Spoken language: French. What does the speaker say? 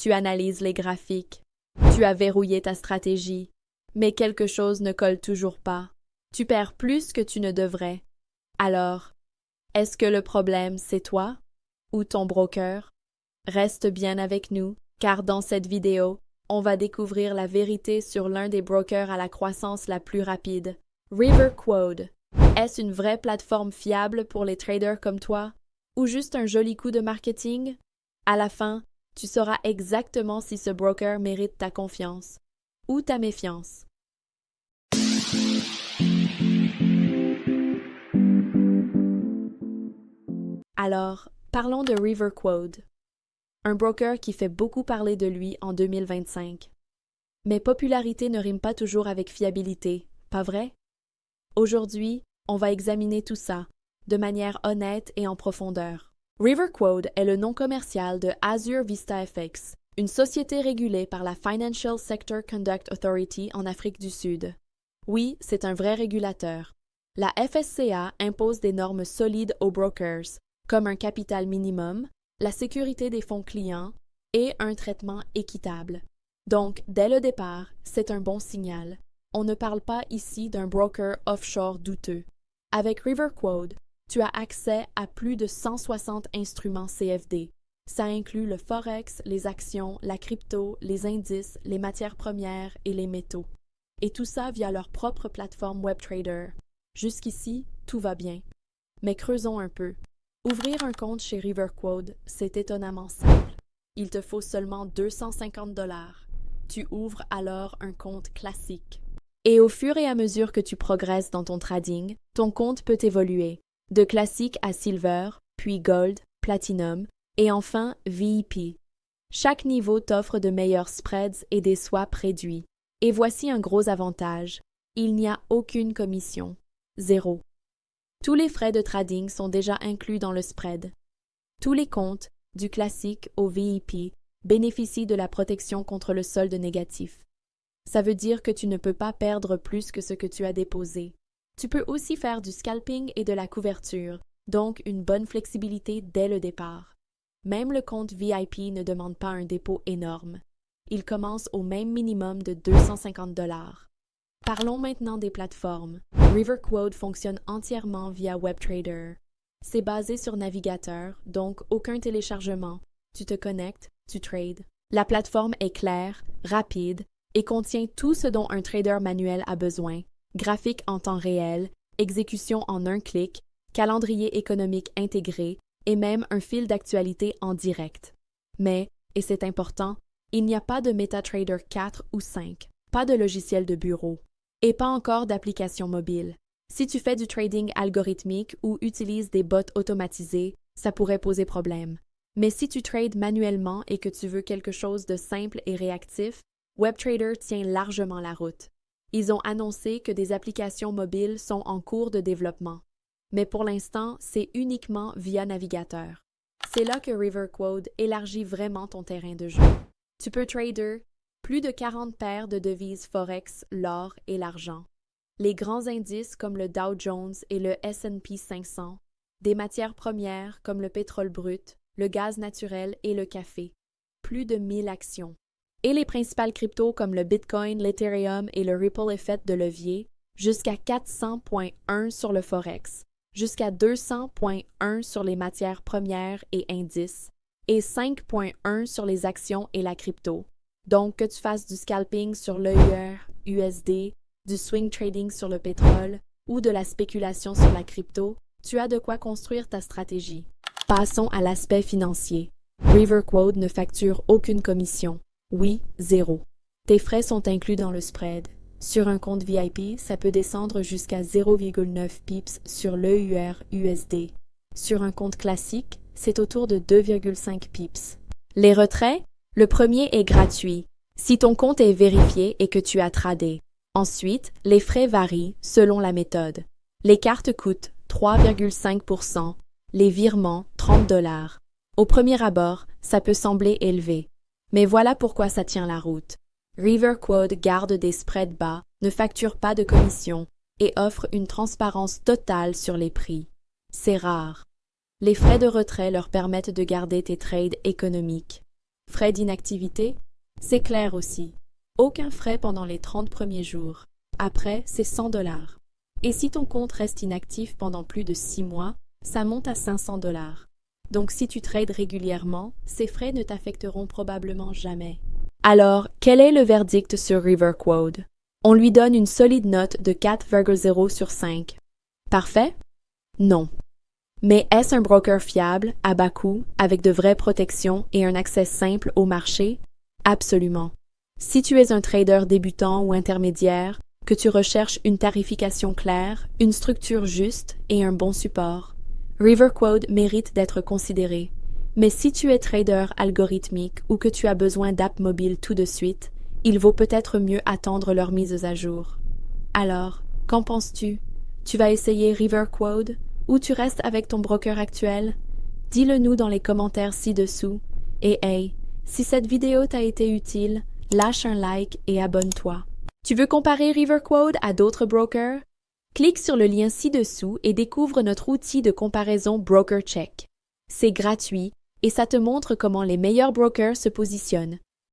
Tu analyses les graphiques. Tu as verrouillé ta stratégie. Mais quelque chose ne colle toujours pas. Tu perds plus que tu ne devrais. Alors, est-ce que le problème, c'est toi ou ton broker? Reste bien avec nous, car dans cette vidéo, on va découvrir la vérité sur l'un des brokers à la croissance la plus rapide, RiverQuote. Est-ce une vraie plateforme fiable pour les traders comme toi, ou juste un joli coup de marketing? À la fin, tu sauras exactement si ce broker mérite ta confiance ou ta méfiance. Alors, parlons de RiverQuote, un broker qui fait beaucoup parler de lui en 2025. Mais popularité ne rime pas toujours avec fiabilité, pas vrai? Aujourd'hui, on va examiner tout ça, de manière honnête et en profondeur. RiverQuote est le nom commercial de Azure Vista FX, une société régulée par la Financial Sector Conduct Authority en Afrique du Sud. Oui, c'est un vrai régulateur. La FSCA impose des normes solides aux brokers, comme un capital minimum, la sécurité des fonds clients et un traitement équitable. Donc, dès le départ, c'est un bon signal. On ne parle pas ici d'un broker offshore douteux. Avec RiverQuote, tu as accès à plus de 160 instruments CFD. Ça inclut le forex, les actions, la crypto, les indices, les matières premières et les métaux. Et tout ça via leur propre plateforme WebTrader. Jusqu'ici, tout va bien. Mais creusons un peu. Ouvrir un compte chez RiverQuote, c'est étonnamment simple. Il te faut seulement 250 $. Tu ouvres alors un compte classique. Et au fur et à mesure que tu progresses dans ton trading, ton compte peut évoluer, de classique à silver, puis gold, platinum, et enfin VIP. Chaque niveau t'offre de meilleurs spreads et des swaps réduits. Et voici un gros avantage, il n'y a aucune commission, zéro. Tous les frais de trading sont déjà inclus dans le spread. Tous les comptes, du classique au VIP, bénéficient de la protection contre le solde négatif. Ça veut dire que tu ne peux pas perdre plus que ce que tu as déposé. Tu peux aussi faire du scalping et de la couverture, donc une bonne flexibilité dès le départ. Même le compte VIP ne demande pas un dépôt énorme. Il commence au même minimum de 250 $. Parlons maintenant des plateformes. RiverQuote fonctionne entièrement via WebTrader. C'est basé sur navigateur, donc aucun téléchargement. Tu te connectes, tu trades. La plateforme est claire, rapide et contient tout ce dont un trader manuel a besoin. Graphique en temps réel, exécution en un clic, calendrier économique intégré et même un fil d'actualité en direct. Mais, et c'est important, il n'y a pas de MetaTrader 4 ou 5, pas de logiciel de bureau, et pas encore d'application mobile. Si tu fais du trading algorithmique ou utilises des bots automatisés, ça pourrait poser problème. Mais si tu trades manuellement et que tu veux quelque chose de simple et réactif, WebTrader tient largement la route. Ils ont annoncé que des applications mobiles sont en cours de développement. Mais pour l'instant, c'est uniquement via navigateur. C'est là que RiverQuote élargit vraiment ton terrain de jeu. Tu peux trader plus de 40 paires de devises forex, l'or et l'argent, les grands indices comme le Dow Jones et le S&P 500, des matières premières comme le pétrole brut, le gaz naturel et le café, plus de 1000 actions, et les principales cryptos comme le Bitcoin, l'Ethereum et le Ripple Effect de levier, jusqu'à 400.1 sur le forex, jusqu'à 200.1 sur les matières premières et indices, et 5.1 sur les actions et la crypto. Donc, que tu fasses du scalping sur l'EUR, USD, du swing trading sur le pétrole ou de la spéculation sur la crypto, tu as de quoi construire ta stratégie. Passons à l'aspect financier. RiverQuote ne facture aucune commission. Oui, zéro. Tes frais sont inclus dans le spread. Sur un compte VIP, ça peut descendre jusqu'à 0,9 pips sur l'EUR USD. Sur un compte classique, c'est autour de 2,5 pips. Les retraits? Le premier est gratuit, si ton compte est vérifié et que tu as tradé. Ensuite, les frais varient selon la méthode. Les cartes coûtent 3,5%, les virements 30 $. Au premier abord, ça peut sembler élevé. Mais voilà pourquoi ça tient la route. RiverQuote garde des spreads bas, ne facture pas de commission et offre une transparence totale sur les prix. C'est rare. Les frais de retrait leur permettent de garder tes trades économiques. Frais d'inactivité? C'est clair aussi. Aucun frais pendant les 30 premiers jours. Après, c'est 100 $. Et si ton compte reste inactif pendant plus de 6 mois, ça monte à 500 $. Donc si tu trades régulièrement, ces frais ne t'affecteront probablement jamais. Alors, quel est le verdict sur RiverQuote? On lui donne une solide note de 4,0 sur 5. Parfait? Non. Mais est-ce un broker fiable, à bas coût, avec de vraies protections et un accès simple au marché? Absolument. Si tu es un trader débutant ou intermédiaire, que tu recherches une tarification claire, une structure juste et un bon support, RiverQuote mérite d'être considéré. Mais si tu es trader algorithmique ou que tu as besoin d'apps mobiles tout de suite, il vaut peut-être mieux attendre leurs mises à jour. Alors, qu'en penses-tu? Tu vas essayer RiverQuote ou tu restes avec ton broker actuel? Dis-le nous dans les commentaires ci-dessous. Et hey, si cette vidéo t'a été utile, lâche un like et abonne-toi. Tu veux comparer RiverQuote à d'autres brokers? Clique sur le lien ci-dessous et découvre notre outil de comparaison BrokerCheck. C'est gratuit et ça te montre comment les meilleurs brokers se positionnent.